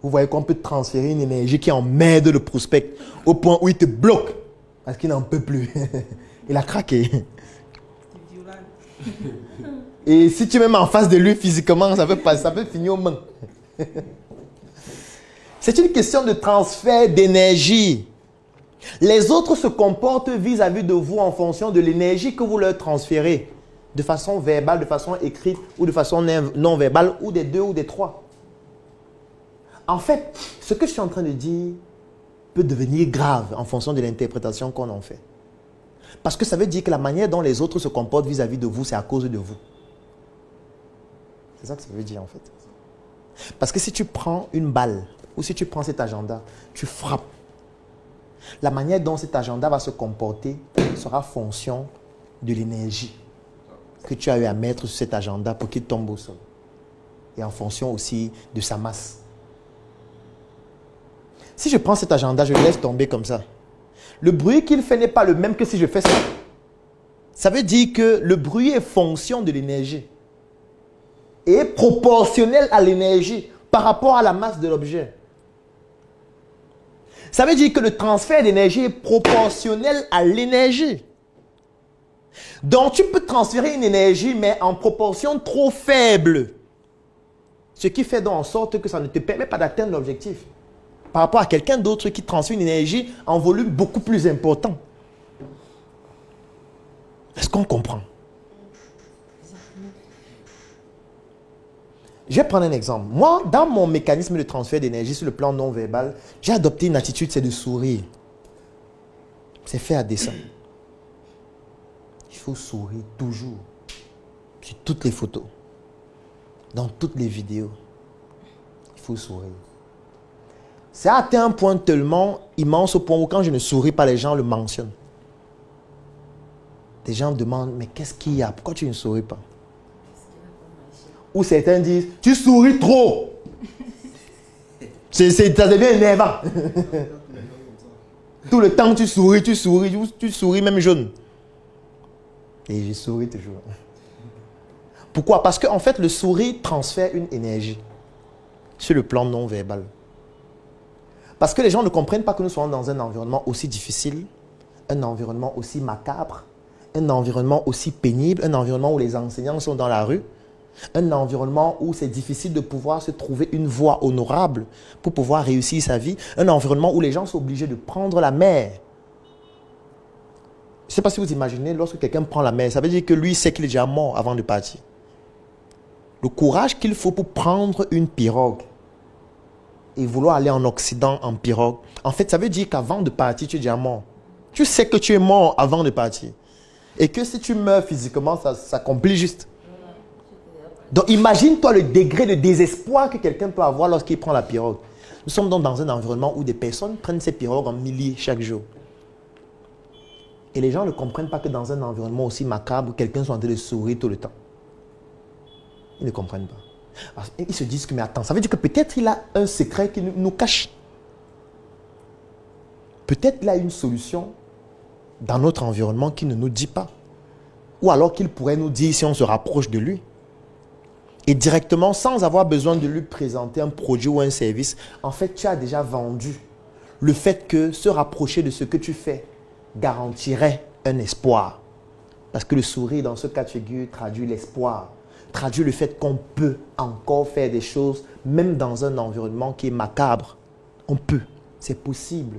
Vous voyez qu'on peut transférer une énergie qui emmerde le prospect au point où il te bloque parce qu'il n'en peut plus. Il a craqué. Et si tu es même en face de lui physiquement, ça peut finir aux mains. C'est une question de transfert d'énergie. Les autres se comportent vis-à-vis de vous en fonction de l'énergie que vous leur transférez. De façon verbale, de façon écrite ou de façon non verbale ou des deux ou des trois. En fait, ce que je suis en train de dire peut devenir grave en fonction de l'interprétation qu'on en fait. Parce que ça veut dire que la manière dont les autres se comportent vis-à-vis de vous, c'est à cause de vous. C'est ça que ça veut dire en fait. Parce que si tu prends une balle ou si tu prends cet agenda, tu frappes. La manière dont cet agenda va se comporter sera fonction de l'énergie que tu as eu à mettre sur cet agenda pour qu'il tombe au sol. Et en fonction aussi de sa masse. Si je prends cet agenda, je le laisse tomber comme ça. Le bruit qu'il fait n'est pas le même que si je fais ça. Ça veut dire que le bruit est fonction de l'énergie. Et est proportionnel à l'énergie par rapport à la masse de l'objet. Ça veut dire que le transfert d'énergie est proportionnel à l'énergie. Donc tu peux transférer une énergie mais en proportion trop faible. Ce qui fait donc en sorte que ça ne te permet pas d'atteindre l'objectif. Par rapport à quelqu'un d'autre qui transfère une énergie en volume beaucoup plus important. Est-ce qu'on comprend? Je vais prendre un exemple. Moi, dans mon mécanisme de transfert d'énergie sur le plan non verbal, j'ai adopté une attitude, c'est de sourire. C'est fait à dessein. Il faut sourire toujours. Sur toutes les photos. Dans toutes les vidéos. Il faut sourire. C'est atteint un point tellement immense au point où quand je ne souris pas, les gens le mentionnent. Des gens me demandent, mais qu'est-ce qu'il y a? Pourquoi tu ne souris pas? Ou certains disent, tu souris trop. Ça devient énervant. Tout le temps tu souris même jaune. Et je souris toujours. Pourquoi? Parce qu'en fait, le sourire transfère une énergie sur le plan non verbal. Parce que les gens ne comprennent pas que nous sommes dans un environnement aussi difficile, un environnement aussi macabre, un environnement aussi pénible, un environnement où les enseignants sont dans la rue, un environnement où c'est difficile de pouvoir se trouver une voie honorable pour pouvoir réussir sa vie, un environnement où les gens sont obligés de prendre la mer. Je ne sais pas si vous imaginez, lorsque quelqu'un prend la mer, ça veut dire que lui sait qu'il est déjà mort avant de partir. Le courage qu'il faut pour prendre une pirogue et vouloir aller en Occident en pirogue, en fait, ça veut dire qu'avant de partir, tu es déjà mort. Tu sais que tu es mort avant de partir. Et que si tu meurs physiquement, ça s'accomplit juste. Donc, imagine-toi le degré de désespoir que quelqu'un peut avoir lorsqu'il prend la pirogue. Nous sommes donc dans un environnement où des personnes prennent ces pirogues en milliers chaque jour. Et les gens ne comprennent pas que dans un environnement aussi macabre, quelqu'un soit en train de sourire tout le temps. Ils ne comprennent pas. Ils se disent que, mais attends, ça veut dire que peut-être il a un secret qui nous cache. Peut-être il a une solution dans notre environnement qu'il ne nous dit pas. Ou alors qu'il pourrait nous dire si on se rapproche de lui. Et directement, sans avoir besoin de lui présenter un produit ou un service, en fait, tu as déjà vendu le fait que se rapprocher de ce que tu fais garantirait un espoir. Parce que le sourire, dans ce cas de figure, traduit l'espoir. Traduit le fait qu'on peut encore faire des choses, même dans un environnement qui est macabre. On peut. C'est possible.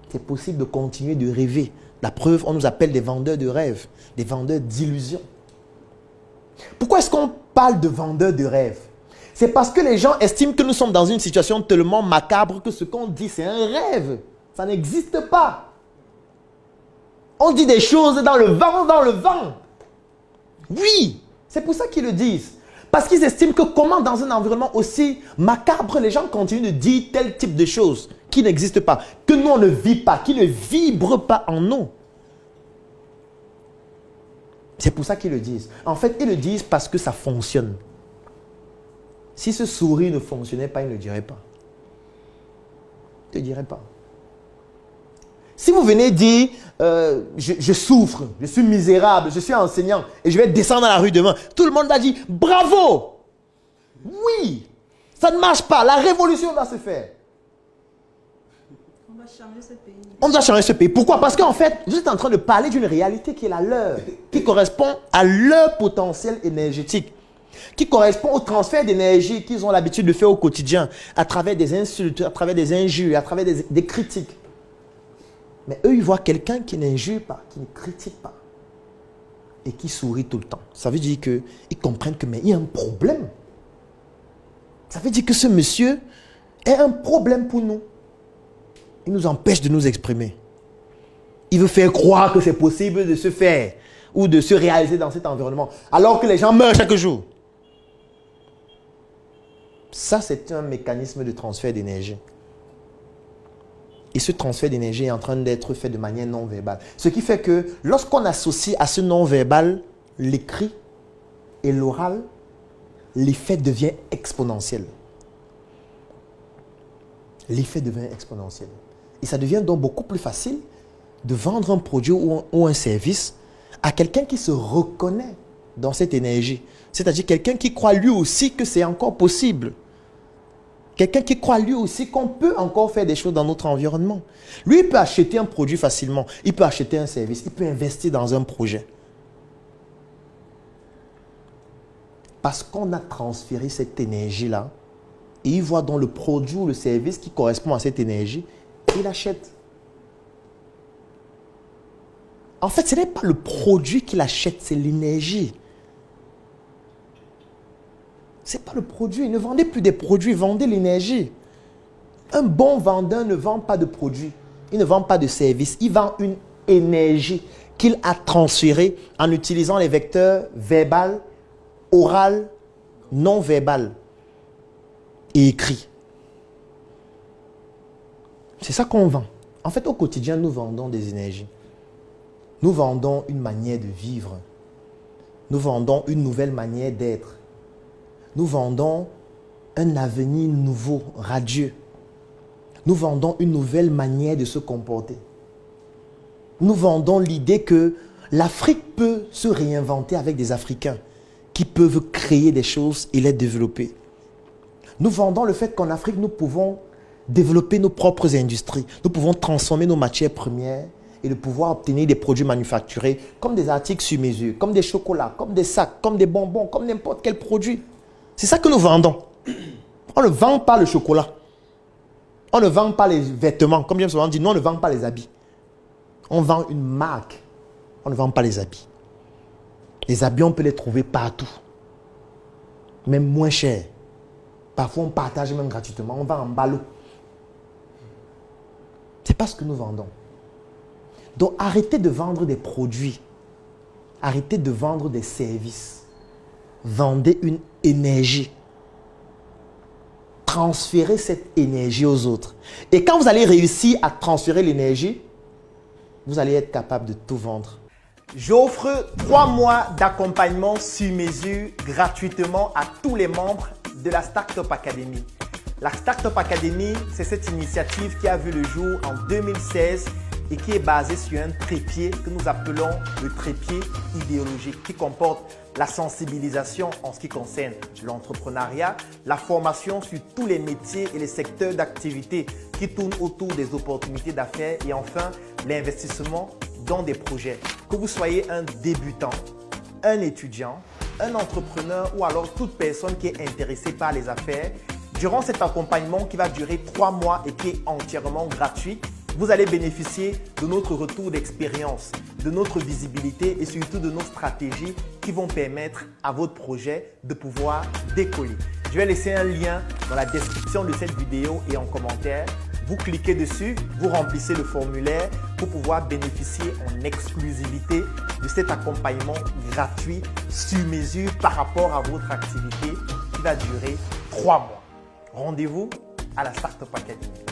C'est possible de continuer de rêver. La preuve, on nous appelle des vendeurs de rêves, des vendeurs d'illusions. Pourquoi est-ce qu'on parle de vendeurs de rêves? C'est parce que les gens estiment que nous sommes dans une situation tellement macabre que ce qu'on dit, c'est un rêve. Ça n'existe pas. On dit des choses dans le vent, dans le vent. Oui, c'est pour ça qu'ils le disent. Parce qu'ils estiment que comment dans un environnement aussi macabre, les gens continuent de dire tel type de choses qui n'existent pas, que nous on ne vit pas, qui ne vibrent pas en nous. C'est pour ça qu'ils le disent. En fait, ils le disent parce que ça fonctionne. Si ce sourire ne fonctionnait pas, ils ne le diraient pas. Ils ne le diraient pas. Si vous venez dire, je souffre, je suis misérable, je suis enseignant et je vais descendre dans la rue demain, tout le monde va dire, bravo! Oui! Ça ne marche pas. La révolution doit se faire. On doit changer ce pays. On doit changer ce pays. Pourquoi? Parce qu'en fait, vous êtes en train de parler d'une réalité qui est la leur, qui correspond à leur potentiel énergétique, qui correspond au transfert d'énergie qu'ils ont l'habitude de faire au quotidien, à travers des insultes, à travers des injures, à travers des critiques. Mais eux, ils voient quelqu'un qui n'injure pas, qui ne critique pas, et qui sourit tout le temps. Ça veut dire qu'ils comprennent que mais il y a un problème. Ça veut dire que ce monsieur est un problème pour nous. Il nous empêche de nous exprimer. Il veut faire croire que c'est possible de se faire ou de se réaliser dans cet environnement, alors que les gens meurent chaque jour. Ça, c'est un mécanisme de transfert d'énergie. Et ce transfert d'énergie est en train d'être fait de manière non verbale. Ce qui fait que lorsqu'on associe à ce non verbal l'écrit et l'oral, l'effet devient exponentiel. L'effet devient exponentiel. Et ça devient donc beaucoup plus facile de vendre un produit ou un service à quelqu'un qui se reconnaît dans cette énergie. C'est-à-dire quelqu'un qui croit lui aussi que c'est encore possible. Quelqu'un qui croit lui aussi qu'on peut encore faire des choses dans notre environnement. Lui, il peut acheter un produit facilement. Il peut acheter un service. Il peut investir dans un projet. Parce qu'on a transféré cette énergie-là, et il voit dans le produit ou le service qui correspond à cette énergie, il achète. En fait, ce n'est pas le produit qu'il achète, c'est l'énergie. Ce n'est pas le produit. Ne vendez plus des produits, vendez l'énergie. Un bon vendeur ne vend pas de produits. Il ne vend pas de services. Il vend une énergie qu'il a transférée en utilisant les vecteurs verbal, oral, non verbal et écrit. C'est ça qu'on vend. En fait, au quotidien, nous vendons des énergies. Nous vendons une manière de vivre. Nous vendons une nouvelle manière d'être. Nous vendons un avenir nouveau, radieux. Nous vendons une nouvelle manière de se comporter. Nous vendons l'idée que l'Afrique peut se réinventer avec des Africains qui peuvent créer des choses et les développer. Nous vendons le fait qu'en Afrique, nous pouvons développer nos propres industries. Nous pouvons transformer nos matières premières et de pouvoir obtenir des produits manufacturés comme des articles sur mesure, comme des chocolats, comme des sacs, comme des bonbons, comme n'importe quel produit. C'est ça que nous vendons. On ne vend pas le chocolat. On ne vend pas les vêtements. Comme bien souvent dit, nous, on ne vend pas les habits. On vend une marque. On ne vend pas les habits. Les habits, on peut les trouver partout. Même moins cher. Parfois, on partage même gratuitement. On vend en ballot. Ce n'est pas ce que nous vendons. Donc, arrêtez de vendre des produits. Arrêtez de vendre des services. Vendez une énergie. Transférez cette énergie aux autres. Et quand vous allez réussir à transférer l'énergie, vous allez être capable de tout vendre. J'offre 3 mois d'accompagnement sur mesure gratuitement à tous les membres de la Startup Academy. La Startup Academy, c'est cette initiative qui a vu le jour en 2016 et qui est basée sur un trépied que nous appelons le trépied idéologique, qui comporte la sensibilisation en ce qui concerne l'entrepreneuriat, la formation sur tous les métiers et les secteurs d'activité qui tournent autour des opportunités d'affaires et enfin l'investissement dans des projets. Que vous soyez un débutant, un étudiant, un entrepreneur ou alors toute personne qui est intéressée par les affaires, durant cet accompagnement qui va durer 3 mois et qui est entièrement gratuit, vous allez bénéficier de notre retour d'expérience, de notre visibilité et surtout de nos stratégies qui vont permettre à votre projet de pouvoir décoller. Je vais laisser un lien dans la description de cette vidéo et en commentaire. Vous cliquez dessus, vous remplissez le formulaire pour pouvoir bénéficier en exclusivité de cet accompagnement gratuit sur mesure par rapport à votre activité qui va durer 3 mois. Rendez-vous à la Startup Academy.